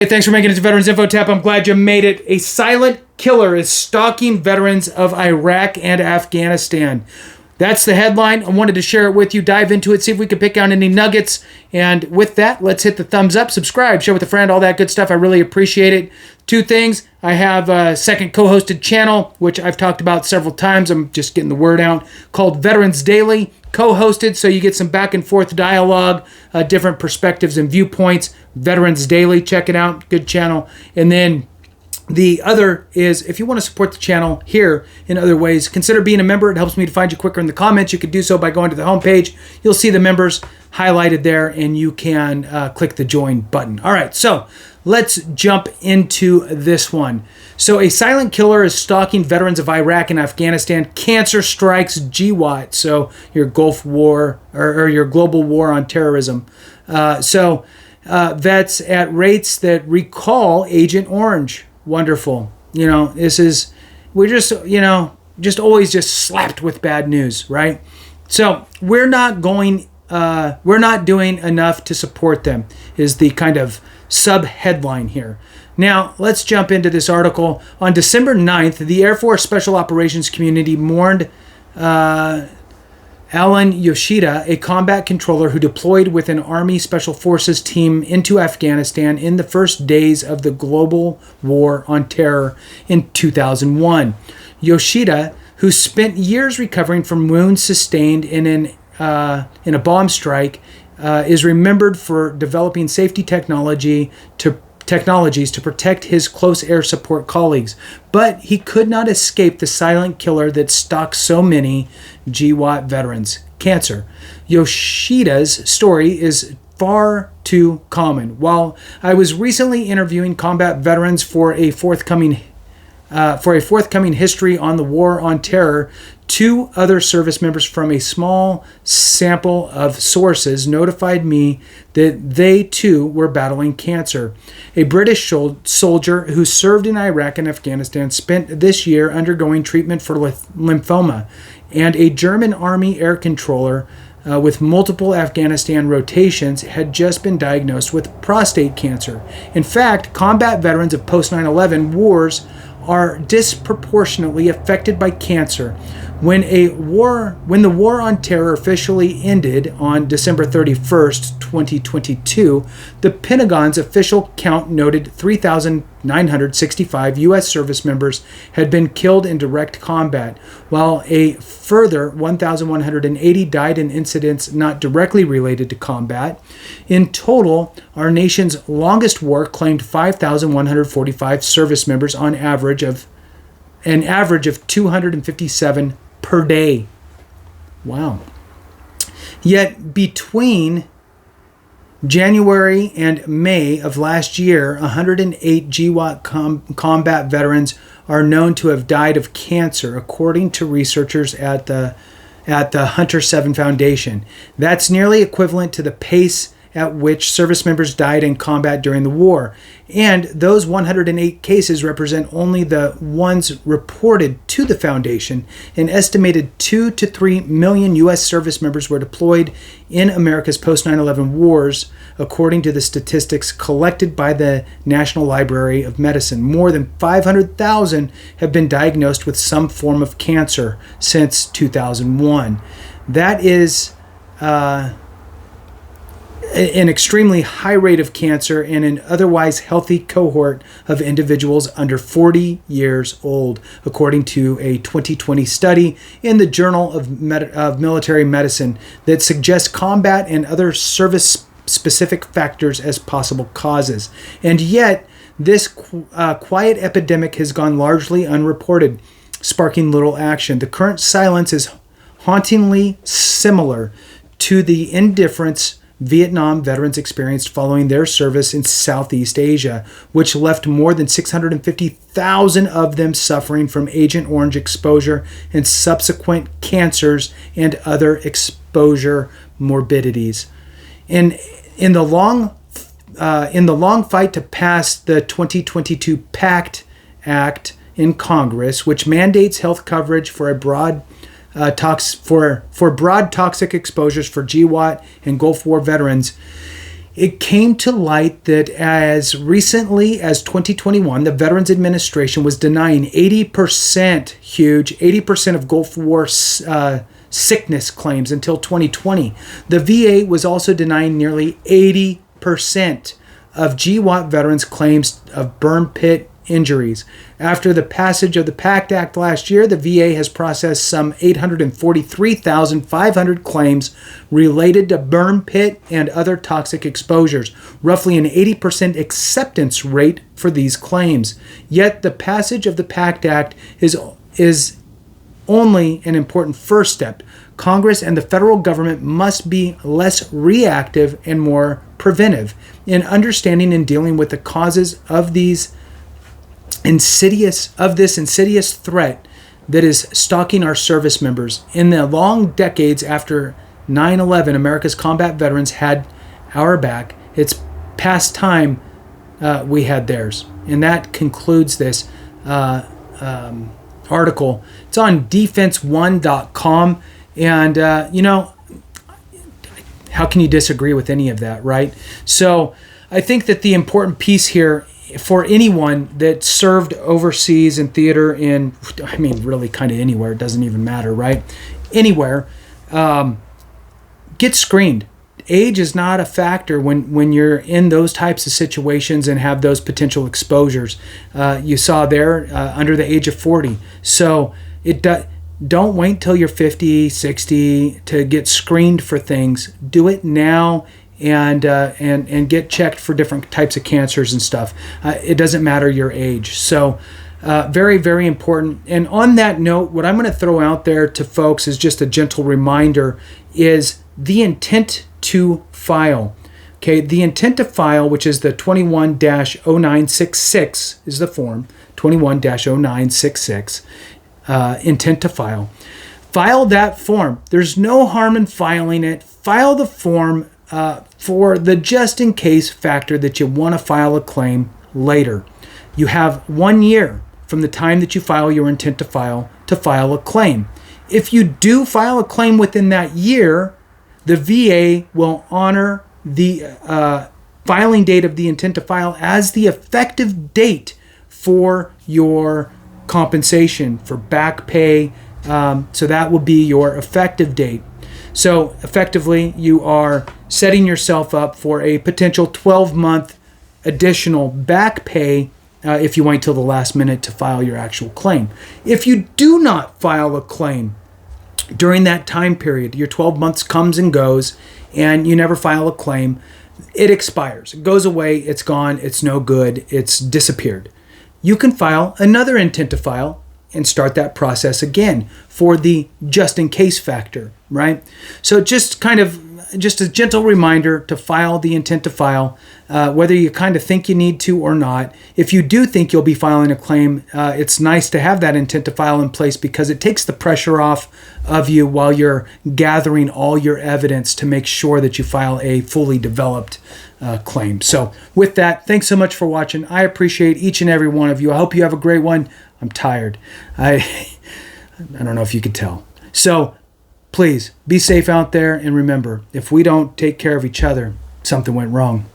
Hey, thanks for making it to Veterans Info Tap. I'm glad you made it. A silent killer is stalking veterans of Iraq and Afghanistan. That's the headline. I wanted to share it with you, dive into it, see if we could pick out any nuggets. And with that, let's hit the thumbs up, subscribe, share with a friend, all that good stuff. I really appreciate it. Two things. I have a second co-hosted channel, which I've talked about several times. I'm just getting the word out, called Veterans Daily, co-hosted, so you get some back and forth dialogue, different perspectives and viewpoints. Veterans Daily, check it out. Good channel. And then the other is, if you want to support the channel here in other ways, consider being a member. It helps me to find you quicker in the comments. You could do so by going to the homepage. You'll see the members highlighted there, and you can click the join button. All right, so let's jump into this one. So a silent killer is stalking veterans of Iraq and Afghanistan. Cancer strikes GWOT, so your Gulf War or your global war on terrorism. Vets at rates that recall Agent Orange. Wonderful. We're just always just slapped with bad news, right? So we're not doing enough to support them is the kind of sub headline here. Now, let's jump into this article. On December 9th, the Air Force Special Operations community mourned Alan Yoshida, a combat controller who deployed with an Army Special Forces team into Afghanistan in the first days of the global war on terror in 2001. Yoshida, who spent years recovering from wounds sustained in a bomb strike, is remembered for developing safety technologies to protect his close air support colleagues. But he could not escape the silent killer that stalks so many GWOT veterans: cancer. Yoshida's story is far too common. While I was recently interviewing combat veterans for a forthcoming history on the war on terror, two other service members from a small sample of sources notified me that they too were battling cancer. A British soldier who served in Iraq and Afghanistan spent this year undergoing treatment for lymphoma, and a German Army air controller with multiple Afghanistan rotations had just been diagnosed with prostate cancer. In fact, combat veterans of post 9/11 wars are disproportionately affected by cancer. When the war on terror officially ended on December 31st, 2022, the Pentagon's official count noted 3,965 U.S. service members had been killed in direct combat, while a further 1,180 died in incidents not directly related to combat. In total, our nation's longest war claimed 5,145 service members on an average of 257 per day. Wow. Yet between January and May of last year, 108 GWOT combat veterans are known to have died of cancer, according to researchers at the Hunter 7 Foundation. That's nearly equivalent to the pace at which service members died in combat during the war. And those 108 cases represent only the ones reported to the foundation. An estimated 2 to 3 million U.S. service members were deployed in America's post 9/11 wars, according to the statistics collected by the National Library of Medicine. More than 500,000 have been diagnosed with some form of cancer since 2001. That is an extremely high rate of cancer in an otherwise healthy cohort of individuals under 40 years old, according to a 2020 study in the Journal of Military Medicine that suggests combat and other service-specific factors as possible causes. And yet, this quiet epidemic has gone largely unreported, sparking little action. The current silence is hauntingly similar to the indifference Vietnam veterans experienced following their service in Southeast Asia, which left more than 650,000 of them suffering from Agent Orange exposure and subsequent cancers and other exposure morbidities. In the long fight to pass the 2022 Pact Act in Congress, which mandates health coverage for broad toxic exposures for GWOT and Gulf War veterans, It came to light that as recently as 2021, the Veterans Administration was denying 80%, huge, 80% of Gulf War sickness claims until 2020. The VA was also denying nearly 80% of GWOT veterans' claims of burn pit injuries. After the passage of the Pact Act last year, the VA has processed some 843,500 claims related to burn pit and other toxic exposures, roughly an 80% acceptance rate for these claims. Yet the passage of the Pact Act is only an important first step. Congress and the federal government must be less reactive and more preventive in understanding and dealing with the causes of this insidious threat that is stalking our service members. In the long decades after 9/11, America's combat veterans had our back. It's past time we had theirs. And that concludes this article. It's on defense1.com. And, how can you disagree with any of that, right? So I think that the important piece here for anyone that served overseas in theater really kind of anywhere, it doesn't even matter, right? Anywhere, get screened. Age is not a factor when you're in those types of situations and have those potential exposures. You saw there under the age of 40. So don't wait till you're 50, 60 to get screened for things. Do it now and get checked for different types of cancers and stuff. It doesn't matter your age. So very, very important. And on that note, what I'm going to throw out there to folks is just a gentle reminder is the intent to file. Okay, the intent to file, which is the 21-0966 is the form, 21-0966. Intent to file. File that form. There's no harm in filing it. File the form for the just in case factor that you want to file a claim later. You have 1 year from the time that you file your intent to file a claim. If you do file a claim within that year, the VA will honor the filing date of the intent to file as the effective date for your compensation for back pay. So that will be your effective date. So effectively, you are setting yourself up for a potential 12-month additional back pay if you wait till the last minute to file your actual claim. If you do not file a claim during that time period, your 12 months comes and goes, and you never file a claim, it expires. It goes away. It's gone. It's no good. It's disappeared. You can file another intent to file and start that process again for the just in case factor, right? So just a gentle reminder to file the intent to file, whether you kind of think you need to or not. If you do think you'll be filing a claim, it's nice to have that intent to file in place because it takes the pressure off of you while you're gathering all your evidence to make sure that you file a fully developed claim. So with that, thanks so much for watching. I appreciate each and every one of you. I hope you have a great one. I'm tired. I don't know if you could tell. So please be safe out there. And remember, if we don't take care of each other, something went wrong.